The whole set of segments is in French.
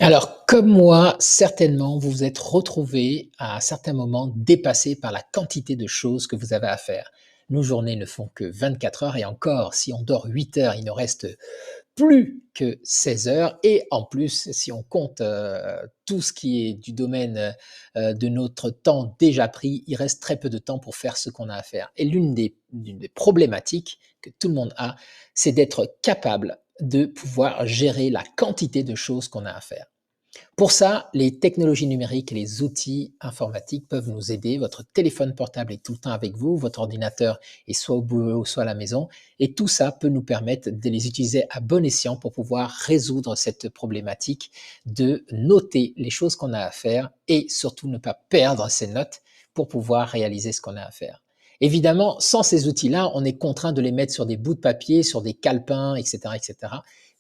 Alors, comme moi, certainement, vous vous êtes retrouvé à certains moments dépassé par la quantité de choses que vous avez à faire. Nos journées ne font que 24 heures et encore, si on dort 8 heures, il ne reste plus que 16 heures et en plus, si on compte, tout ce qui est du domaine, de notre temps déjà pris, il reste très peu de temps pour faire ce qu'on a à faire et l'une des problématiques que tout le monde a, c'est d'être capable de pouvoir gérer la quantité de choses qu'on a à faire. Pour ça, les technologies numériques et les outils informatiques peuvent nous aider. Votre téléphone portable est tout le temps avec vous, votre ordinateur est soit au boulot, soit à la maison, et tout ça peut nous permettre de les utiliser à bon escient pour pouvoir résoudre cette problématique de noter les choses qu'on a à faire et surtout ne pas perdre ces notes pour pouvoir réaliser ce qu'on a à faire. Évidemment, sans ces outils-là, on est contraint de les mettre sur des bouts de papier, sur des calepins, etc., etc.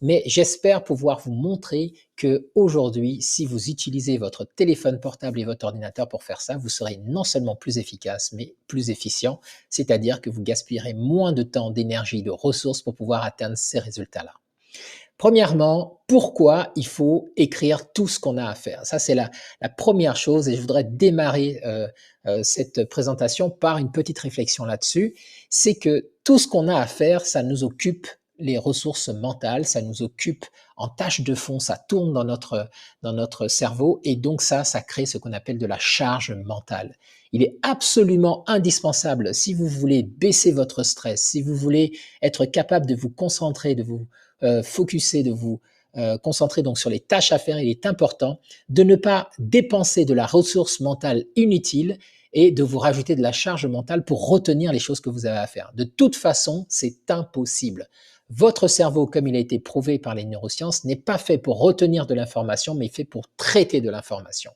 Mais j'espère pouvoir vous montrer que aujourd'hui, si vous utilisez votre téléphone portable et votre ordinateur pour faire ça, vous serez non seulement plus efficace, mais plus efficient, c'est-à-dire que vous gaspillerez moins de temps, d'énergie, de ressources pour pouvoir atteindre ces résultats-là. Premièrement, pourquoi il faut écrire tout ce qu'on a à faire? Ça, c'est la première chose et je voudrais démarrer cette présentation par une petite réflexion là-dessus. C'est que tout ce qu'on a à faire, ça nous occupe les ressources mentales, ça nous occupe en tâche de fond, ça tourne dans notre cerveau et donc ça crée ce qu'on appelle de la charge mentale. Il est absolument indispensable si vous voulez baisser votre stress, si vous voulez être capable de vous concentrer, de vous focuser, de vous concentrer donc sur les tâches à faire, il est important de ne pas dépenser de la ressource mentale inutile et de vous rajouter de la charge mentale pour retenir les choses que vous avez à faire. De toute façon, c'est impossible. Votre cerveau, comme il a été prouvé par les neurosciences, n'est pas fait pour retenir de l'information, mais fait pour traiter de l'information.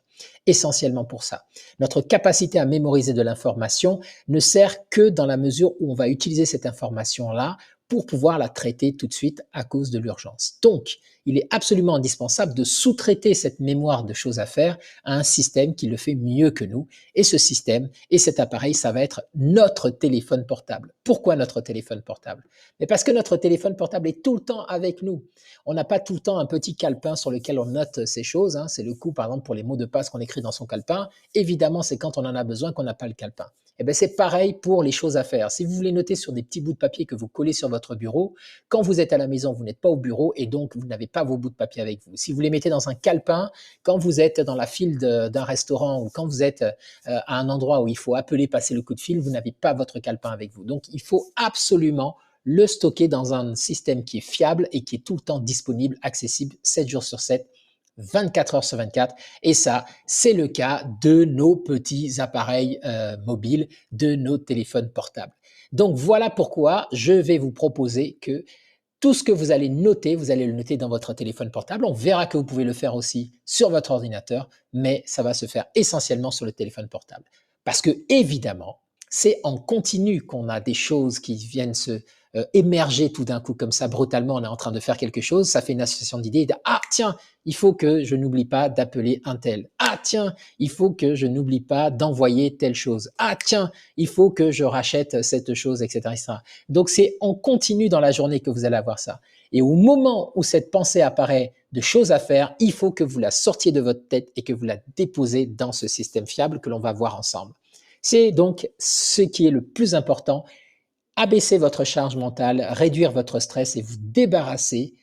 Essentiellement pour ça. Notre capacité à mémoriser de l'information ne sert que dans la mesure où on va utiliser cette information-là pour pouvoir la traiter tout de suite à cause de l'urgence. Donc, il est absolument indispensable de sous-traiter cette mémoire de choses à faire à un système qui le fait mieux que nous. Et ce système et cet appareil, ça va être notre téléphone portable. Pourquoi notre téléphone portable? Mais parce que notre téléphone portable est tout le temps avec nous. On n'a pas tout le temps un petit calepin sur lequel on note ces choses, hein. C'est le coup, par exemple, pour les mots de passe qu'on écrit dans son calepin. Évidemment, c'est quand on en a besoin qu'on n'a pas le calepin. Eh bien, c'est pareil pour les choses à faire. Si vous voulez noter sur des petits bouts de papier que vous collez sur votre bureau, quand vous êtes à la maison, vous n'êtes pas au bureau et donc vous n'avez pas vos bouts de papier avec vous. Si vous les mettez dans un calepin, quand vous êtes dans la file d'un restaurant ou quand vous êtes à un endroit où il faut appeler, passer le coup de fil, vous n'avez pas votre calepin avec vous. Donc, il faut absolument le stocker dans un système qui est fiable et qui est tout le temps disponible, accessible 7 jours sur 7, 24 heures sur 24. Et ça, c'est le cas de nos petits appareils mobiles, de nos téléphones portables. Donc voilà pourquoi je vais vous proposer que tout ce que vous allez noter, vous allez le noter dans votre téléphone portable. On verra que vous pouvez le faire aussi sur votre ordinateur, mais ça va se faire essentiellement sur le téléphone portable. Parce que, évidemment, c'est en continu qu'on a des choses qui viennent se émerger tout d'un coup, comme ça, brutalement, on est en train de faire quelque chose, ça fait une association d'idées, ah tiens, il faut que je n'oublie pas d'appeler un tel. Ah tiens, il faut que je n'oublie pas d'envoyer telle chose. Ah tiens, il faut que je rachète cette chose, etc. etc. Donc c'est en continu dans la journée que vous allez avoir ça. Et au moment où cette pensée apparaît de choses à faire, il faut que vous la sortiez de votre tête et que vous la déposez dans ce système fiable que l'on va voir ensemble. C'est donc ce qui est le plus important, abaisser votre charge mentale, réduire votre stress et vous débarrasser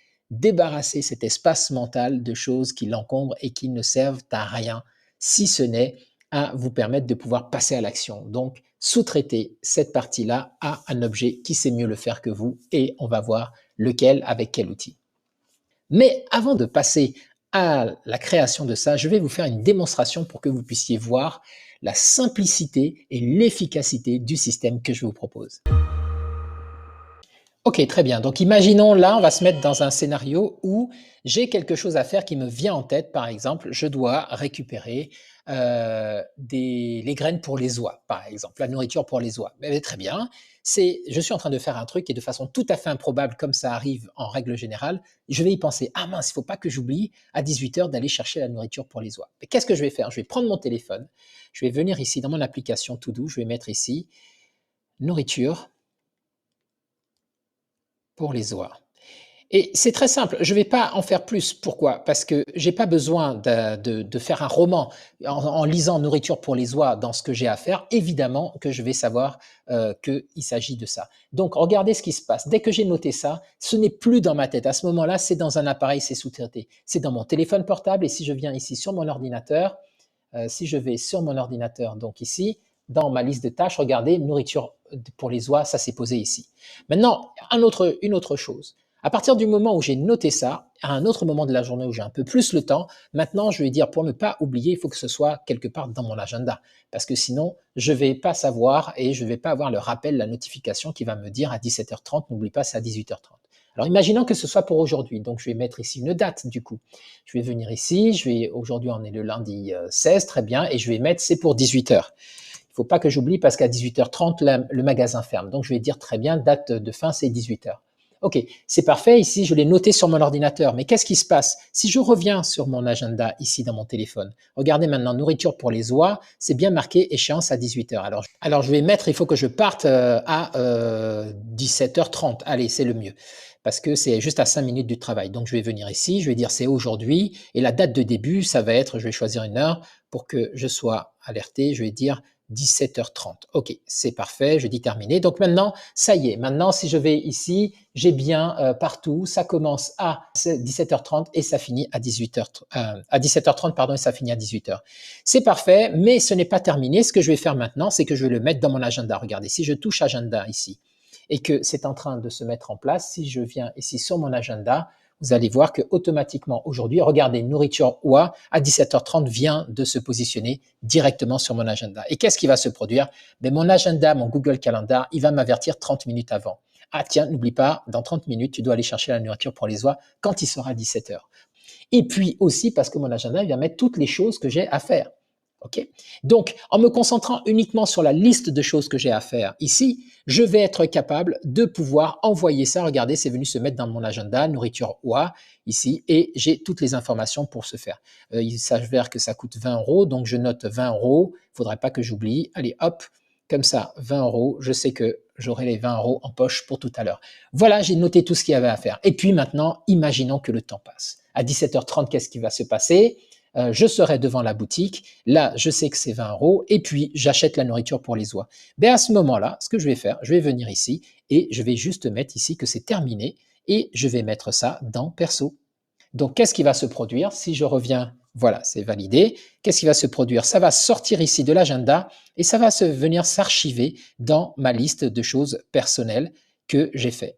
cet espace mental de choses qui l'encombrent et qui ne servent à rien, si ce n'est à vous permettre de pouvoir passer à l'action. Donc, sous-traiter cette partie-là à un objet qui sait mieux le faire que vous et on va voir lequel avec quel outil. Mais avant de passer à la création de ça, je vais vous faire une démonstration pour que vous puissiez voir la simplicité et l'efficacité du système que je vous propose. Ok, très bien. Donc imaginons là, on va se mettre dans un scénario où j'ai quelque chose à faire qui me vient en tête. Par exemple, je dois récupérer les graines pour les oies, par exemple, la nourriture pour les oies. Mais très bien. Je suis en train de faire un truc et de façon tout à fait improbable, comme ça arrive en règle générale, je vais y penser. Ah mince, il ne faut pas que j'oublie à 18 heures d'aller chercher la nourriture pour les oies. Mais qu'est-ce que je vais faire? Je vais prendre mon téléphone, je vais venir ici dans mon application To Do, je vais mettre ici nourriture pour les oies. Et c'est très simple, je ne vais pas en faire plus. Pourquoi? Parce que j'ai pas besoin de faire un roman en lisant Nourriture pour les oies dans ce que j'ai à faire. Évidemment que je vais savoir qu'il s'agit de ça. Donc, regardez ce qui se passe. Dès que j'ai noté ça, ce n'est plus dans ma tête. À ce moment-là, c'est dans un appareil, c'est sous-traité. C'est dans mon téléphone portable. Et si je viens ici sur mon ordinateur, si je vais sur mon ordinateur, donc ici, dans ma liste de tâches, regardez, nourriture pour les oies, ça s'est posé ici. Maintenant, une autre chose. À partir du moment où j'ai noté ça, à un autre moment de la journée où j'ai un peu plus le temps, maintenant je vais dire pour ne pas oublier, il faut que ce soit quelque part dans mon agenda. Parce que sinon, je ne vais pas savoir et je ne vais pas avoir le rappel, la notification qui va me dire à 17h30, n'oublie pas, c'est à 18h30. Alors imaginons que ce soit pour aujourd'hui. Donc je vais mettre ici une date du coup. Je vais venir ici, aujourd'hui on est le lundi 16, très bien, et je vais mettre c'est pour 18h. Il ne faut pas que j'oublie parce qu'à 18h30, le magasin ferme. Donc je vais dire très bien, date de fin c'est 18h. Ok, c'est parfait. Ici, je l'ai noté sur mon ordinateur. Mais qu'est-ce qui se passe si je reviens sur mon agenda ici dans mon téléphone? Regardez maintenant, nourriture pour les oies, c'est bien marqué échéance à 18h. Alors je vais mettre, il faut que je parte à 17h30. Allez, c'est le mieux. Parce que c'est juste à 5 minutes du travail. Donc, je vais venir ici, je vais dire c'est aujourd'hui. Et la date de début, ça va être, je vais choisir une heure pour que je sois alerté. Je vais dire 17h30. OK, c'est parfait, je dis terminé. Donc maintenant, ça y est. Maintenant, si je vais ici, j'ai bien partout. Ça commence à 17h30 et ça finit à 17h30, pardon, et ça finit à 18h. C'est parfait, mais ce n'est pas terminé. Ce que je vais faire maintenant, c'est que je vais le mettre dans mon agenda. Regardez, si je touche agenda ici et que c'est en train de se mettre en place, si je viens ici sur mon agenda, vous allez voir que automatiquement aujourd'hui, regardez, nourriture oie à 17h30 vient de se positionner directement sur mon agenda. Et qu'est-ce qui va se produire? Ben, mon agenda, mon Google Calendar, il va m'avertir 30 minutes avant. Ah tiens, n'oublie pas, dans 30 minutes, tu dois aller chercher la nourriture pour les oies quand il sera 17h. Et puis aussi parce que mon agenda il va mettre toutes les choses que j'ai à faire. Okay. Donc, en me concentrant uniquement sur la liste de choses que j'ai à faire ici, je vais être capable de pouvoir envoyer ça. Regardez, c'est venu se mettre dans mon agenda, nourriture oie, ici, et j'ai toutes les informations pour ce faire. Il s'avère que ça coûte 20 euros, donc je note 20 euros. Il ne faudrait pas que j'oublie. Allez, hop, comme ça, 20 euros. Je sais que j'aurai les 20 euros en poche pour tout à l'heure. Voilà, j'ai noté tout ce qu'il y avait à faire. Et puis maintenant, imaginons que le temps passe. À 17h30, qu'est-ce qui va se passer? Je serai devant la boutique, là je sais que c'est 20 euros et puis j'achète la nourriture pour les oies. Ben à ce moment-là, ce que je vais faire, je vais venir ici et je vais juste mettre ici que c'est terminé et je vais mettre ça dans perso. Donc qu'est-ce qui va se produire si je reviens? Voilà, c'est validé. Qu'est-ce qui va se produire? Ça va sortir ici de l'agenda et ça va venir s'archiver dans ma liste de choses personnelles que j'ai fait.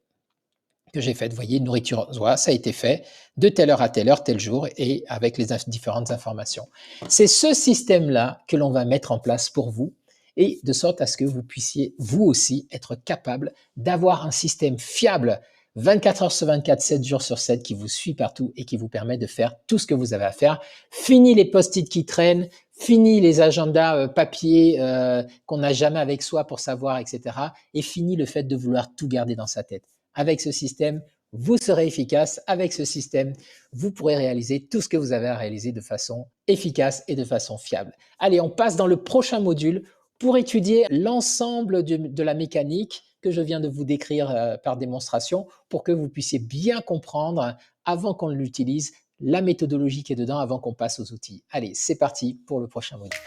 Vous voyez, nourriture aux oies, ça a été fait de telle heure à telle heure, tel jour, et avec les différentes informations. C'est ce système-là que l'on va mettre en place pour vous, et de sorte à ce que vous puissiez, vous aussi, être capable d'avoir un système fiable 24 heures sur 24, 7 jours sur 7, qui vous suit partout et qui vous permet de faire tout ce que vous avez à faire. Fini les post-it qui traînent, fini les agendas papier qu'on n'a jamais avec soi pour savoir, etc. Et fini le fait de vouloir tout garder dans sa tête. Avec ce système, vous serez efficace. Avec ce système, vous pourrez réaliser tout ce que vous avez à réaliser de façon efficace et de façon fiable. Allez, on passe dans le prochain module pour étudier l'ensemble de la mécanique que je viens de vous décrire par démonstration pour que vous puissiez bien comprendre avant qu'on l'utilise la méthodologie qui est dedans avant qu'on passe aux outils. Allez, c'est parti pour le prochain module.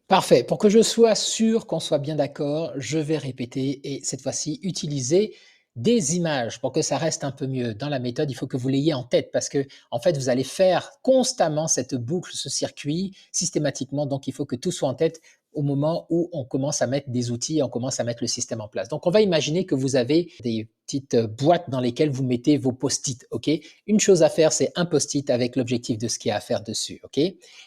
Parfait. Pour que je sois sûr qu'on soit bien d'accord, je vais répéter et cette fois-ci utiliser des images pour que ça reste un peu mieux. Dans la méthode, il faut que vous l'ayez en tête parce que, en fait, vous allez faire constamment cette boucle, ce circuit systématiquement. Donc, il faut que tout soit en tête au moment où on commence à mettre des outils et on commence à mettre le système en place. Donc, on va imaginer que vous avez des petites boîtes dans lesquelles vous mettez vos post-it. OK? Une chose à faire, c'est un post-it avec l'objectif de ce qu'il y a à faire dessus. OK?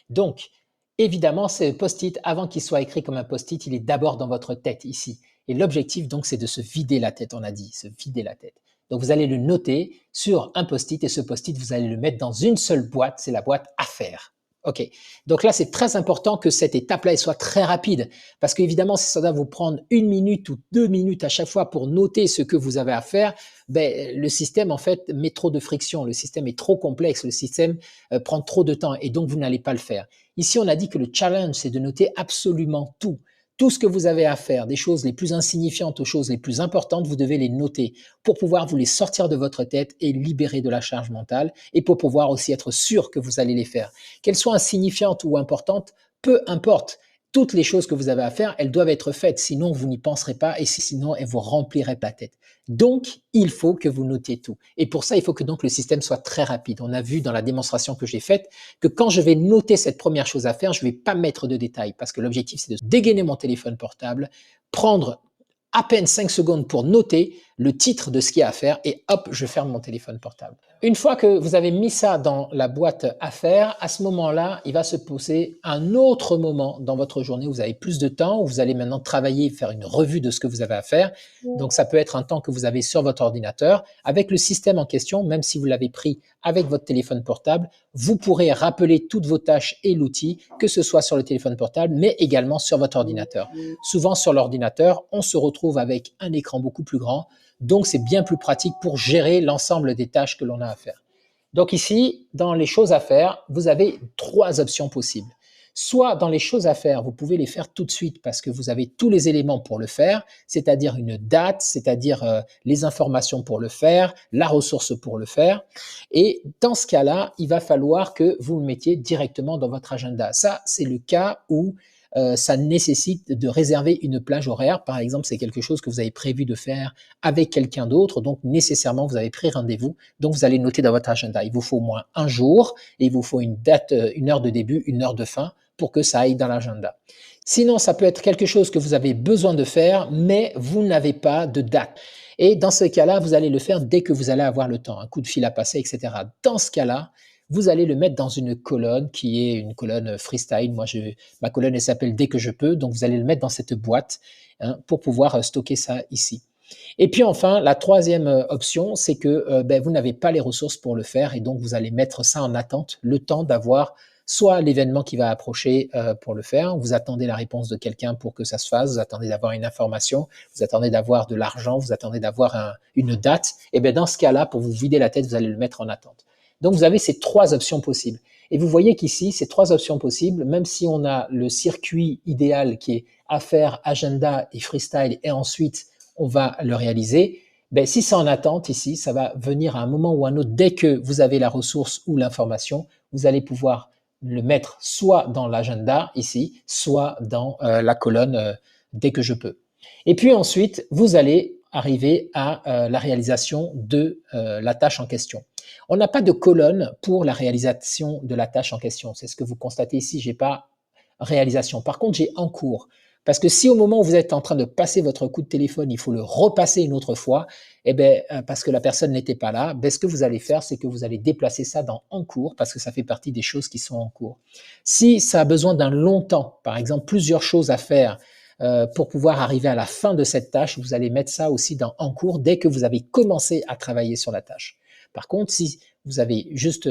Donc, évidemment, ce post-it, avant qu'il soit écrit comme un post-it, il est d'abord dans votre tête ici. Et l'objectif, donc, c'est de se vider la tête, on a dit, se vider la tête. Donc, vous allez le noter sur un post-it et ce post-it, vous allez le mettre dans une seule boîte, c'est la boîte à faire. OK. Donc là, c'est très important que cette étape-là soit très rapide parce qu'évidemment, si ça doit vous prendre 1 minute ou 2 minutes à chaque fois pour noter ce que vous avez à faire, ben, le système, en fait, met trop de friction. Le système est trop complexe. Le système prend trop de temps et donc vous n'allez pas le faire. Ici, on a dit que le challenge, c'est de noter absolument tout. Tout ce que vous avez à faire, des choses les plus insignifiantes aux choses les plus importantes, vous devez les noter pour pouvoir vous les sortir de votre tête et libérer de la charge mentale et pour pouvoir aussi être sûr que vous allez les faire. Qu'elles soient insignifiantes ou importantes, peu importe. Toutes les choses que vous avez à faire, elles doivent être faites, sinon vous n'y penserez pas et sinon elles vous rempliraient la tête. Donc, il faut que vous notiez tout. Et pour ça, il faut que donc le système soit très rapide. On a vu dans la démonstration que j'ai faite que quand je vais noter cette première chose à faire, je ne vais pas mettre de détails parce que l'objectif, c'est de dégainer mon téléphone portable, prendre à peine 5 secondes pour noter le titre de ce qu'il y a à faire et hop, je ferme mon téléphone portable. Une fois que vous avez mis ça dans la boîte à faire, à ce moment-là, il va se poser un autre moment dans votre journée où vous avez plus de temps, où vous allez maintenant travailler, faire une revue de ce que vous avez à faire. Donc, ça peut être un temps que vous avez sur votre ordinateur. Avec le système en question, même si vous l'avez pris avec votre téléphone portable, vous pourrez rappeler toutes vos tâches et l'outil, que ce soit sur le téléphone portable, mais également sur votre ordinateur. Souvent, sur l'ordinateur, on se retrouve avec un écran beaucoup plus grand. Donc, c'est bien plus pratique pour gérer l'ensemble des tâches que l'on a à faire. Donc ici, dans les choses à faire, vous avez 3 options possibles. Soit dans les choses à faire, vous pouvez les faire tout de suite parce que vous avez tous les éléments pour le faire, c'est-à-dire une date, c'est-à-dire les informations pour le faire, la ressource pour le faire. Et dans ce cas-là, il va falloir que vous le mettiez directement dans votre agenda. Ça, c'est le cas où ça nécessite de réserver une plage horaire. Par exemple, c'est quelque chose que vous avez prévu de faire avec quelqu'un d'autre, donc nécessairement, vous avez pris rendez-vous, donc vous allez noter dans votre agenda. Il vous faut au moins un jour et il vous faut une date, une heure de début, une heure de fin pour que ça aille dans l'agenda. Sinon, ça peut être quelque chose que vous avez besoin de faire, mais vous n'avez pas de date. Et dans ce cas-là, vous allez le faire dès que vous allez avoir le temps, un coup de fil à passer, etc. Dans ce cas-là, vous allez le mettre dans une colonne qui est une colonne freestyle. Moi, ma colonne, elle s'appelle Dès que je peux. Donc, vous allez le mettre dans cette boîte pour pouvoir stocker ça ici. Et puis enfin, la troisième option, c'est que vous n'avez pas les ressources pour le faire et donc vous allez mettre ça en attente, le temps d'avoir soit l'événement qui va approcher pour le faire, vous attendez la réponse de quelqu'un pour que ça se fasse, vous attendez d'avoir une information, vous attendez d'avoir de l'argent, vous attendez d'avoir une date, et bien dans ce cas-là, pour vous vider la tête, vous allez le mettre en attente. Donc vous avez ces 3 options possibles. Et vous voyez qu'ici, ces 3 options possibles, même si on a le circuit idéal qui est affaires, agenda et freestyle, et ensuite on va le réaliser, si c'est en attente ici, ça va venir à un moment ou à un autre. Dès que vous avez la ressource ou l'information, vous allez pouvoir le mettre soit dans l'agenda ici, soit dans la colonne dès que je peux. Et puis ensuite, vous allez arriver à la réalisation de la tâche en question. On n'a pas de colonne pour la réalisation de la tâche en question. C'est ce que vous constatez ici, j'ai pas réalisation. Par contre, j'ai en cours. Parce que si au moment où vous êtes en train de passer votre coup de téléphone, il faut le repasser une autre fois, parce que la personne n'était pas là, ce que vous allez faire, c'est que vous allez déplacer ça dans en cours, parce que ça fait partie des choses qui sont en cours. Si ça a besoin d'un long temps, par exemple plusieurs choses à faire, pour pouvoir arriver à la fin de cette tâche, vous allez mettre ça aussi dans en cours dès que vous avez commencé à travailler sur la tâche. Par contre, si vous avez juste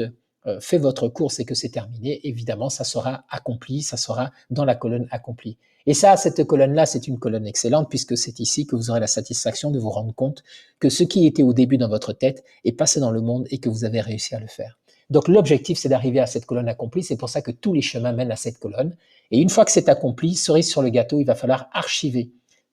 fait votre course et que c'est terminé, évidemment, ça sera accompli, ça sera dans la colonne accompli. Et ça, cette colonne-là, c'est une colonne excellente puisque c'est ici que vous aurez la satisfaction de vous rendre compte que ce qui était au début dans votre tête est passé dans le monde et que vous avez réussi à le faire. Donc l'objectif, c'est d'arriver à cette colonne accomplie. C'est pour ça que tous les chemins mènent à cette colonne. Et une fois que c'est accompli, cerise sur le gâteau, il va falloir archiver.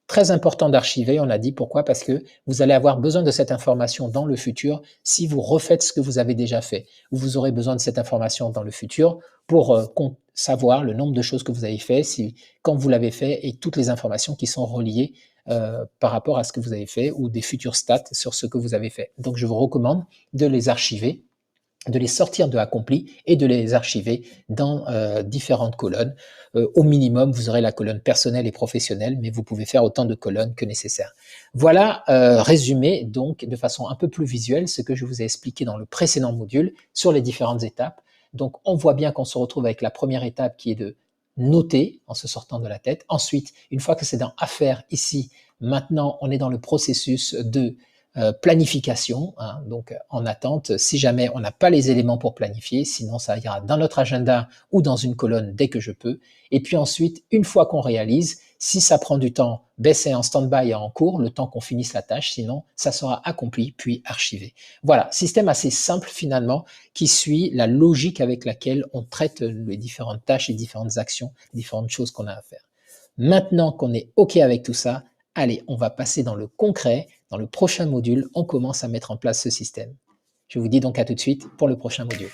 Très important d'archiver, on a dit. Pourquoi? Parce que vous allez avoir besoin de cette information dans le futur si vous refaites ce que vous avez déjà fait. Vous aurez besoin de cette information dans le futur pour savoir le nombre de choses que vous avez fait, quand vous l'avez fait, et toutes les informations qui sont reliées par rapport à ce que vous avez fait ou des futurs stats sur ce que vous avez fait. Donc, je vous recommande de les archiver, de les sortir de accompli et de les archiver dans différentes colonnes. Au minimum, vous aurez la colonne personnelle et professionnelle, mais vous pouvez faire autant de colonnes que nécessaire. Voilà résumé donc de façon un peu plus visuelle ce que je vous ai expliqué dans le précédent module sur les différentes étapes. Donc on voit bien qu'on se retrouve avec la première étape qui est de noter en se sortant de la tête. Ensuite, une fois que c'est dans Affaires ici, maintenant on est dans le processus de planification, donc en attente, si jamais on n'a pas les éléments pour planifier, sinon ça ira dans notre agenda ou dans une colonne dès que je peux. Et puis ensuite, une fois qu'on réalise, si ça prend du temps, c'est en stand-by et en cours, le temps qu'on finisse la tâche, sinon ça sera accompli puis archivé. Voilà, système assez simple finalement qui suit la logique avec laquelle on traite les différentes tâches, les différentes actions, les différentes choses qu'on a à faire. Maintenant qu'on est OK avec tout ça, allez, on va passer dans le concret. Dans le prochain module, on commence à mettre en place ce système. Je vous dis donc à tout de suite pour le prochain module.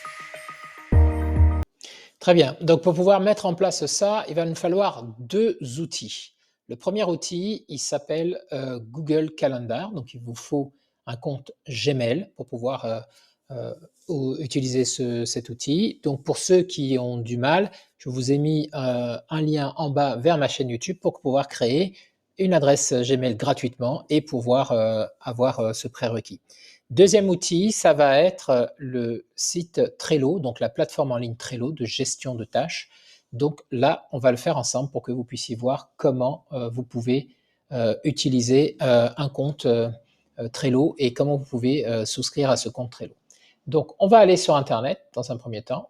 Très bien. Donc, pour pouvoir mettre en place ça, il va nous falloir deux outils. Le premier outil, il s'appelle Google Calendar. Donc, il vous faut un compte Gmail pour pouvoir utiliser cet outil. Donc, pour ceux qui ont du mal, je vous ai mis un lien en bas vers ma chaîne YouTube pour pouvoir créer une adresse Gmail gratuitement et pouvoir avoir ce prérequis. Deuxième outil, ça va être le site Trello, donc la plateforme en ligne Trello de gestion de tâches. Donc là, on va le faire ensemble pour que vous puissiez voir comment vous pouvez utiliser un compte Trello et comment vous pouvez souscrire à ce compte Trello. Donc, on va aller sur Internet dans un premier temps.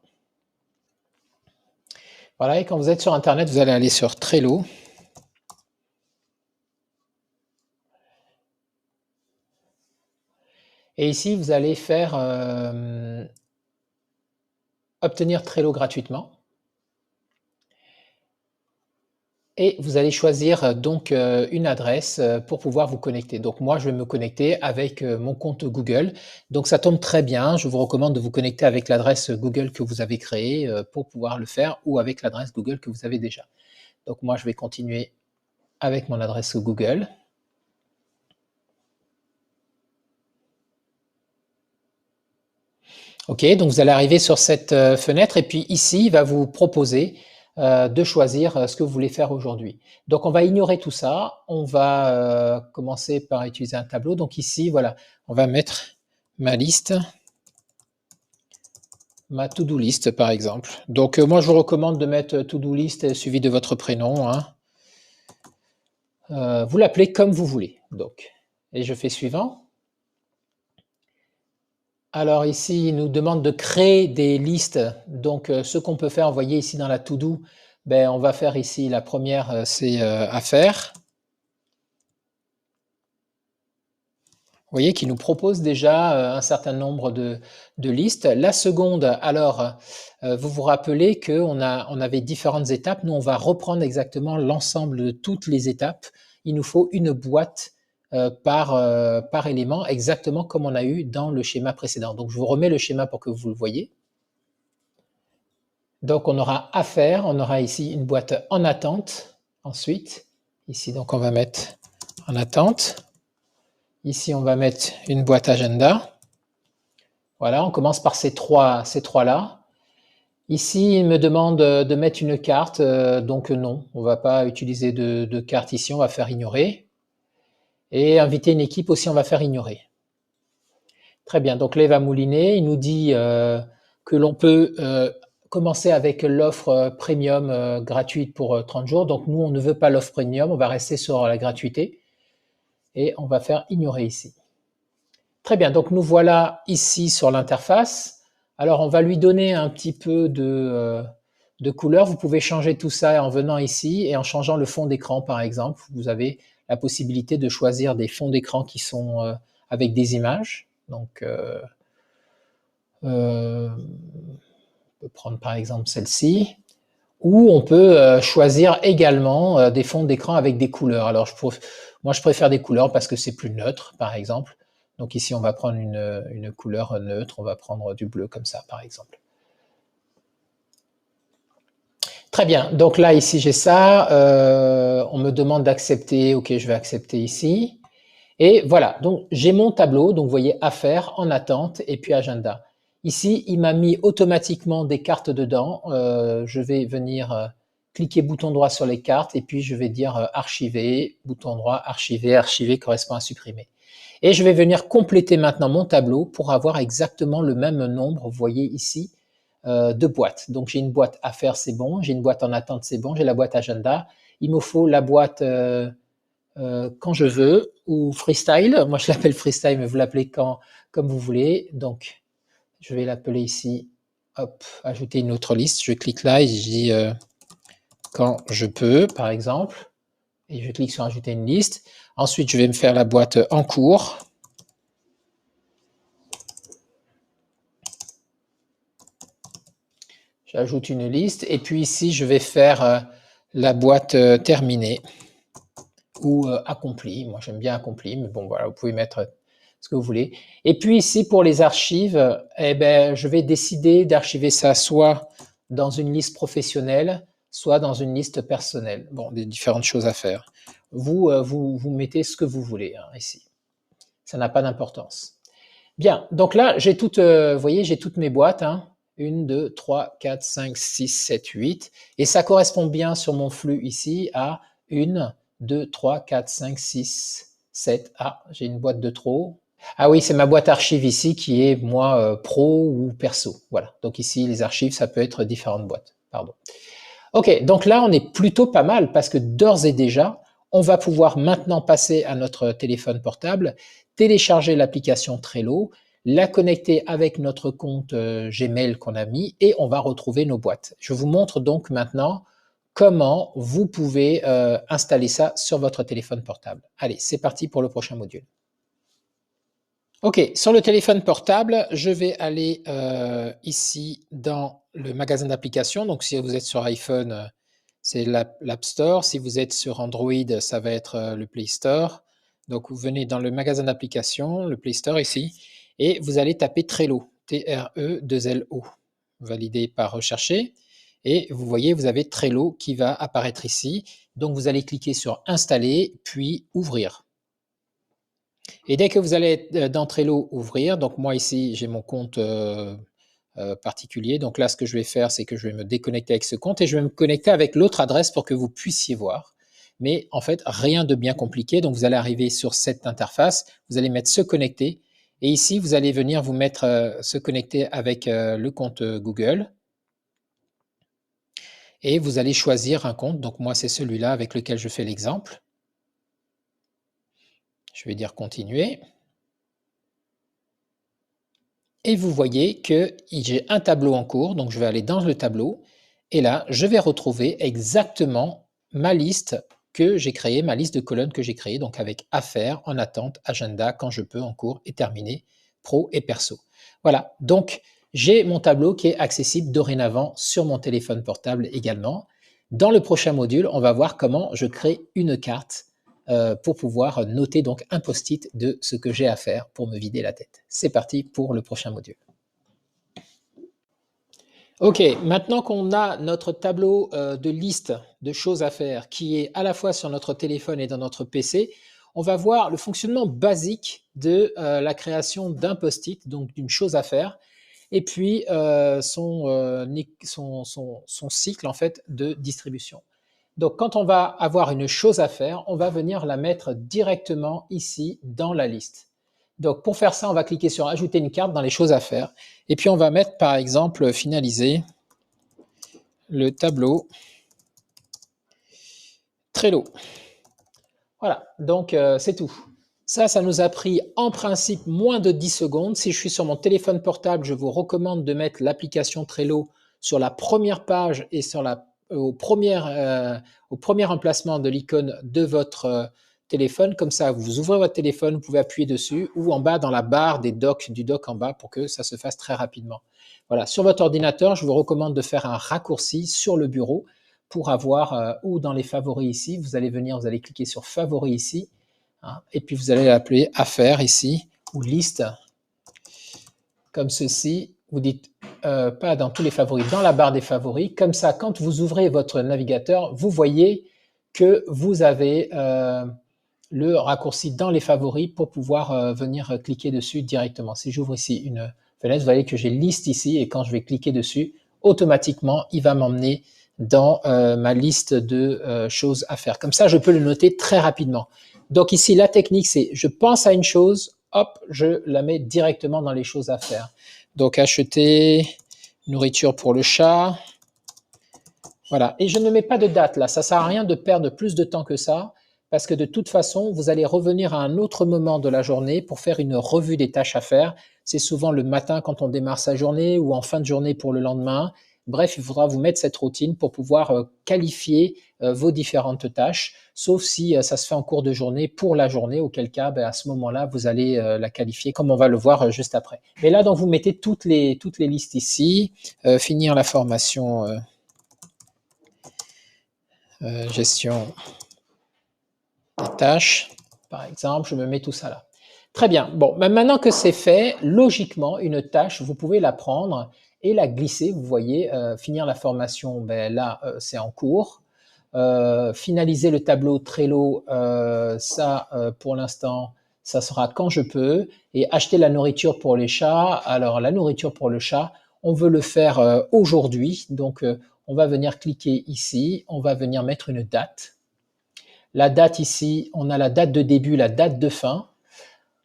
Voilà, et quand vous êtes sur Internet, vous allez aller sur Trello. Et ici, vous allez faire obtenir Trello gratuitement. Et vous allez choisir donc une adresse pour pouvoir vous connecter. Donc moi, je vais me connecter avec mon compte Google. Donc ça tombe très bien. Je vous recommande de vous connecter avec l'adresse Google que vous avez créée pour pouvoir le faire ou avec l'adresse Google que vous avez déjà. Donc moi, je vais continuer avec mon adresse Google. OK, donc vous allez arriver sur cette fenêtre et puis ici, il va vous proposer de choisir ce que vous voulez faire aujourd'hui. Donc on va ignorer tout ça, on va commencer par utiliser un tableau. Donc ici, voilà, on va mettre ma liste, ma to-do list par exemple. Donc moi je vous recommande de mettre to-do list suivi de votre prénom, hein. Vous l'appelez comme vous voulez. Donc, et je fais suivant. Alors ici, il nous demande de créer des listes. Donc, ce qu'on peut faire, vous voyez ici dans la to-do, ben, on va faire ici la première, c'est à faire. Vous voyez qu'il nous propose déjà un certain nombre de listes. La seconde, alors, vous vous rappelez qu'on avait différentes étapes. Nous, on va reprendre exactement l'ensemble de toutes les étapes. Il nous faut une boîte par élément, exactement comme on a eu dans le schéma précédent. Donc, je vous remets le schéma pour que vous le voyez. Donc, on aura à faire, on aura ici une boîte en attente. Ensuite, ici, donc, on va mettre en attente. Ici, on va mettre une boîte agenda. Voilà, on commence par ces trois-là. Ici, il me demande de mettre une carte, donc non, on ne va pas utiliser de carte ici, on va faire ignorer. Et inviter une équipe aussi, on va faire ignorer. Très bien, donc là, il va mouliner, il nous dit que l'on peut commencer avec l'offre premium gratuite pour 30 jours. Donc nous, on ne veut pas l'offre premium, on va rester sur la gratuité et on va faire ignorer ici. Très bien, donc nous voilà ici sur l'interface. Alors on va lui donner un petit peu de couleur. Vous pouvez changer tout ça en venant ici et en changeant le fond d'écran par exemple. Vous avez la possibilité de choisir des fonds d'écran qui sont avec des images. Donc on peut prendre par exemple celle-ci. Ou on peut choisir également des fonds d'écran avec des couleurs. Alors moi je préfère des couleurs parce que c'est plus neutre par exemple. Donc ici on va prendre une couleur neutre, on va prendre du bleu comme ça par exemple. Très bien, donc là ici j'ai ça, on me demande d'accepter, ok je vais accepter ici. Et voilà, donc j'ai mon tableau, donc vous voyez affaires, en attente et puis agenda. Ici, il m'a mis automatiquement des cartes dedans. Je vais venir cliquer bouton droit sur les cartes et puis je vais dire archiver, bouton droit, archiver, archiver correspond à supprimer. Et je vais venir compléter maintenant mon tableau pour avoir exactement le même nombre, vous voyez ici, de boîtes. Donc j'ai une boîte affaires, c'est bon, j'ai une boîte en attente, c'est bon, j'ai la boîte agenda. Il me faut la boîte quand je veux, ou freestyle. Moi, je l'appelle freestyle, mais vous l'appelez comme vous voulez. Donc, je vais l'appeler ici, hop, ajouter une autre liste. Je clique là et je dis quand je peux, par exemple. Et je clique sur ajouter une liste. Ensuite, je vais me faire la boîte en cours. J'ajoute une liste. Et puis ici, je vais faire la boîte terminée ou accomplie. Moi, j'aime bien accomplie, mais bon, voilà, vous pouvez mettre ce que vous voulez. Et puis ici, pour les archives, eh ben, je vais décider d'archiver ça soit dans une liste professionnelle, soit dans une liste personnelle. Bon, des différentes choses à faire. Vous mettez ce que vous voulez hein, ici. Ça n'a pas d'importance. Bien, donc là, j'ai toutes, vous voyez, j'ai toutes mes boîtes. Hein. 1, 2, 3, 4, 5, 6, 7, 8. Et ça correspond bien sur mon flux ici à 1, 2, 3, 4, 5, 6, 7. Ah, j'ai une boîte de trop. Ah oui, c'est ma boîte archive ici qui est, moi, pro ou perso. Voilà, donc ici, les archives, ça peut être différentes boîtes. Pardon. Ok, donc là, on est plutôt pas mal parce que d'ores et déjà, on va pouvoir maintenant passer à notre téléphone portable, télécharger l'application Trello, la connecter avec notre compte Gmail qu'on a mis et on va retrouver nos boîtes. Je vous montre donc maintenant comment vous pouvez installer ça sur votre téléphone portable. Allez, c'est parti pour le prochain module. Ok, sur le téléphone portable, je vais aller ici dans le magasin d'applications. Donc, si vous êtes sur iPhone, c'est l'App Store. Si vous êtes sur Android, ça va être le Play Store. Donc, vous venez dans le magasin d'applications, le Play Store ici, et vous allez taper Trello, T-R-E-2-L-O, validé par rechercher. Et vous voyez, vous avez Trello qui va apparaître ici. Donc, vous allez cliquer sur Installer, puis Ouvrir. Et dès que vous allez dans Trello ouvrir, donc moi ici j'ai mon compte particulier, donc là ce que je vais faire c'est que je vais me déconnecter avec ce compte et je vais me connecter avec l'autre adresse pour que vous puissiez voir. Mais en fait rien de bien compliqué, donc vous allez arriver sur cette interface, vous allez mettre se connecter et ici vous allez venir vous mettre se connecter avec le compte Google et vous allez choisir un compte, donc moi c'est celui-là avec lequel je fais l'exemple. Je vais dire continuer. Et vous voyez que j'ai un tableau en cours, donc je vais aller dans le tableau, et là, je vais retrouver exactement ma liste que j'ai créée, ma liste de colonnes que j'ai créée, donc avec affaires, en attente, agenda, quand je peux, en cours et terminé, pro et perso. Voilà, donc j'ai mon tableau qui est accessible dorénavant sur mon téléphone portable également. Dans le prochain module, on va voir comment je crée une carte pour pouvoir noter donc un post-it de ce que j'ai à faire pour me vider la tête. C'est parti pour le prochain module. Ok, maintenant qu'on a notre tableau de liste de choses à faire qui est à la fois sur notre téléphone et dans notre PC, on va voir le fonctionnement basique de la création d'un post-it, donc d'une chose à faire, et puis son cycle en fait de distribution. Donc, quand on va avoir une chose à faire, on va venir la mettre directement ici dans la liste. Donc, pour faire ça, on va cliquer sur Ajouter une carte dans les choses à faire. Et puis, on va mettre, par exemple, finaliser le tableau Trello. Voilà, donc c'est tout. Ça nous a pris en principe moins de 10 secondes. Si je suis sur mon téléphone portable, je vous recommande de mettre l'application Trello sur la première page et sur au premier emplacement de l'icône de votre téléphone. Comme ça, vous ouvrez votre téléphone, vous pouvez appuyer dessus ou en bas dans la barre du dock en bas pour que ça se fasse très rapidement. Voilà, sur votre ordinateur, je vous recommande de faire un raccourci sur le bureau pour avoir, ou dans les favoris ici, vous allez venir, vous allez cliquer sur favoris ici, hein, et puis vous allez l'appeler affaires ici, ou liste, comme ceci. Vous dites pas dans tous les favoris, dans la barre des favoris. Comme ça, quand vous ouvrez votre navigateur, vous voyez que vous avez le raccourci dans les favoris pour pouvoir venir cliquer dessus directement. Si j'ouvre ici une fenêtre, vous voyez que j'ai liste ici, et quand je vais cliquer dessus, automatiquement, il va m'emmener dans ma liste de choses à faire. Comme ça, je peux le noter très rapidement. Donc ici, la technique, c'est je pense à une chose, hop, je la mets directement dans les choses à faire. Donc acheter nourriture pour le chat. Voilà, et je ne mets pas de date là, ça ne sert à rien de perdre plus de temps que ça, parce que de toute façon, vous allez revenir à un autre moment de la journée pour faire une revue des tâches à faire. C'est souvent le matin quand on démarre sa journée ou en fin de journée pour le lendemain. Bref, il faudra vous mettre cette routine pour pouvoir qualifier vos différentes tâches, sauf si ça se fait en cours de journée pour la journée, auquel cas, à ce moment-là, vous allez la qualifier, comme on va le voir juste après. Mais là, donc, vous mettez toutes les listes ici, finir la formation gestion des tâches, par exemple, je me mets tout ça là. Très bien. Bon, maintenant que c'est fait, logiquement, une tâche, vous pouvez la prendre et la glisser. Vous voyez, finir la formation, ben là, c'est en cours. Finaliser le tableau Trello, ça, pour l'instant, ça sera quand je peux. Et acheter la nourriture pour les chats. Alors, la nourriture pour le chat, on veut le faire aujourd'hui. Donc, on va venir cliquer ici. On va venir mettre une date. La date ici, on a la date de début, la date de fin.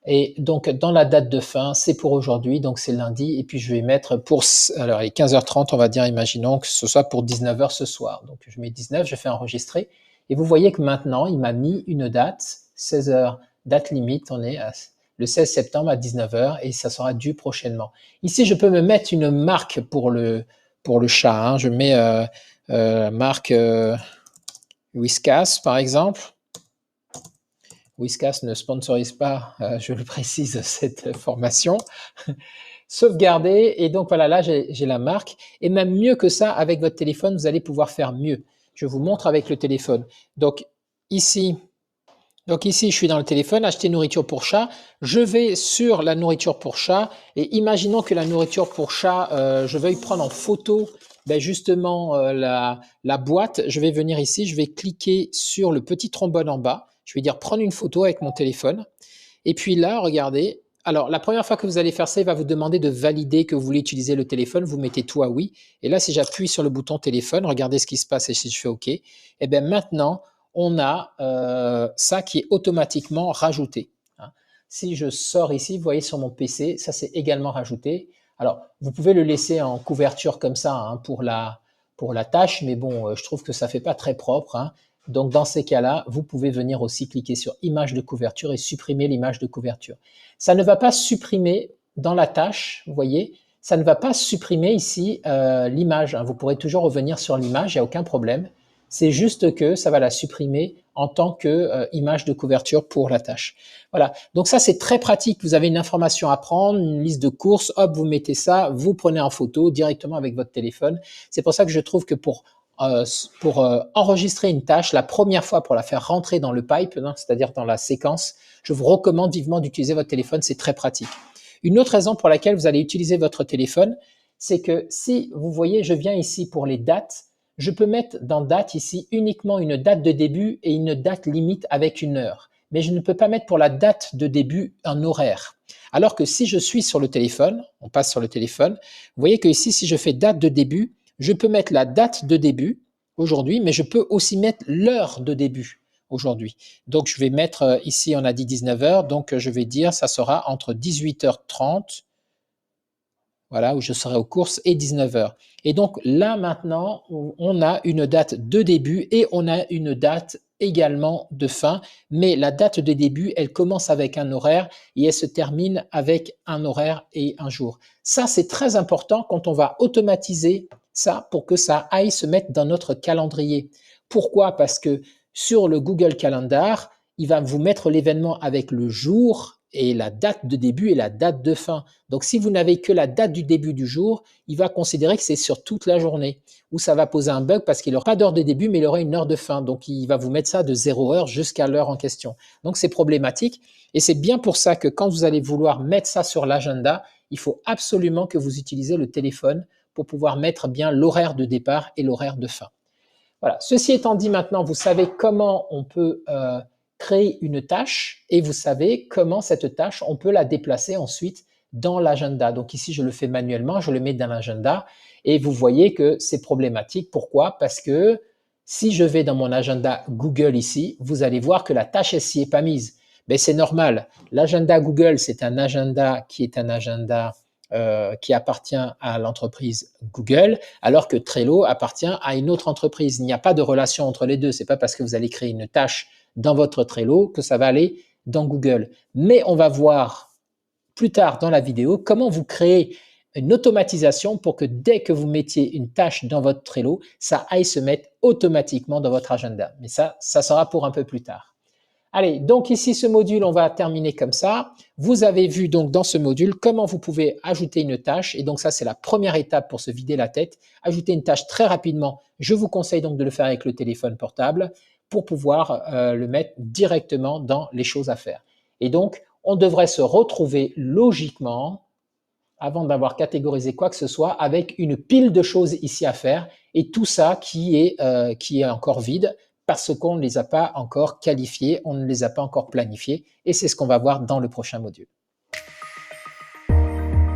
Et donc, dans la date de fin, c'est pour aujourd'hui, donc c'est lundi. Et puis, je vais mettre pour, alors, il est 15h30, on va dire, imaginons que ce soit pour 19h ce soir. Donc, je mets 19, je fais enregistrer. Et vous voyez que maintenant, il m'a mis une date, 16h, date limite, on est le 16 septembre à 19h et ça sera dû prochainement. Ici, je peux me mettre une marque pour le chat. Hein. Je mets marque Whiskas, par exemple. Whiskas ne sponsorise pas, je le précise, cette formation. Sauvegarder, et donc voilà, là j'ai la marque. Et même mieux que ça, avec votre téléphone, vous allez pouvoir faire mieux. Je vous montre avec le téléphone. Donc ici, je suis dans le téléphone, acheter nourriture pour chat. Je vais sur la nourriture pour chat, et imaginons que la nourriture pour chat, je veuille prendre en photo justement la boîte. Je vais venir ici, je vais cliquer sur le petit trombone en bas. Je vais dire prendre une photo avec mon téléphone. Et puis là, regardez. Alors, la première fois que vous allez faire ça, il va vous demander de valider que vous voulez utiliser le téléphone. Vous mettez tout à oui. Et là, si j'appuie sur le bouton téléphone, regardez ce qui se passe et si je fais OK. Et bien maintenant, on a ça qui est automatiquement rajouté. Hein. Si je sors ici, vous voyez sur mon PC, ça c'est également rajouté. Alors, vous pouvez le laisser en couverture comme ça hein, pour la tâche, mais bon, je trouve que ça fait pas très propre. Hein. Donc, dans ces cas-là, vous pouvez venir aussi cliquer sur image de couverture et supprimer l'image de couverture. Ça ne va pas supprimer dans la tâche, vous voyez, ça ne va pas supprimer ici l'image. Hein. Vous pourrez toujours revenir sur l'image, il n'y a aucun problème. C'est juste que ça va la supprimer en tant que image de couverture pour la tâche. Voilà, donc ça c'est très pratique. Vous avez une information à prendre, une liste de courses, hop, vous mettez ça, vous prenez en photo directement avec votre téléphone. C'est pour ça que je trouve que pour enregistrer une tâche, la première fois pour la faire rentrer dans le pipe, hein, c'est-à-dire dans la séquence, je vous recommande vivement d'utiliser votre téléphone, c'est très pratique. Une autre raison pour laquelle vous allez utiliser votre téléphone, c'est que si vous voyez, je viens ici pour les dates, je peux mettre dans date ici uniquement une date de début et une date limite avec une heure. Mais je ne peux pas mettre pour la date de début un horaire. Alors que si je suis sur le téléphone, on passe sur le téléphone, vous voyez que ici, si je fais date de début, je peux mettre la date de début aujourd'hui, mais je peux aussi mettre l'heure de début aujourd'hui. Donc, je vais mettre ici, on a dit 19h, donc je vais dire ça sera entre 18h30, voilà, où je serai aux courses, et 19h. Et donc là, maintenant, on a une date de début et on a une date également de fin, mais la date de début, elle commence avec un horaire et elle se termine avec un horaire et un jour. Ça, c'est très important quand on va automatiser ça pour que ça aille se mettre dans notre calendrier. Pourquoi? Parce que sur le Google Calendar, il va vous mettre l'événement avec le jour et la date de début et la date de fin. Donc, si vous n'avez que la date du début du jour, il va considérer que c'est sur toute la journée, ou ça va poser un bug parce qu'il n'aura pas d'heure de début, mais il aura une heure de fin. Donc, il va vous mettre ça de 0 heure jusqu'à l'heure en question. Donc, c'est problématique. Et c'est bien pour ça que quand vous allez vouloir mettre ça sur l'agenda, il faut absolument que vous utilisez le téléphone pour pouvoir mettre bien l'horaire de départ et l'horaire de fin. Voilà. Ceci étant dit, maintenant, vous savez comment on peut créer une tâche et vous savez comment cette tâche, on peut la déplacer ensuite dans l'agenda. Donc ici, je le fais manuellement, je le mets dans l'agenda et vous voyez que c'est problématique. Pourquoi? Parce que si je vais dans mon agenda Google ici, vous allez voir que la tâche s'y est pas mise. Mais c'est normal. L'agenda Google, c'est un agenda qui est un agenda qui appartient à l'entreprise Google, alors que Trello appartient à une autre entreprise. Il n'y a pas de relation entre les deux. C'est pas parce que vous allez créer une tâche dans votre Trello que ça va aller dans Google. Mais on va voir plus tard dans la vidéo comment vous créez une automatisation pour que dès que vous mettiez une tâche dans votre Trello, ça aille se mettre automatiquement dans votre agenda. Mais ça sera pour un peu plus tard. Allez, donc ici, ce module, on va terminer comme ça. Vous avez vu donc dans ce module comment vous pouvez ajouter une tâche. Et donc ça, c'est la première étape pour se vider la tête. Ajouter une tâche très rapidement. Je vous conseille donc de le faire avec le téléphone portable pour pouvoir le mettre directement dans les choses à faire. Et donc, on devrait se retrouver logiquement, avant d'avoir catégorisé quoi que ce soit, avec une pile de choses ici à faire et tout ça qui est encore vide parce qu'on ne les a pas encore qualifiés, on ne les a pas encore planifiés et c'est ce qu'on va voir dans le prochain module.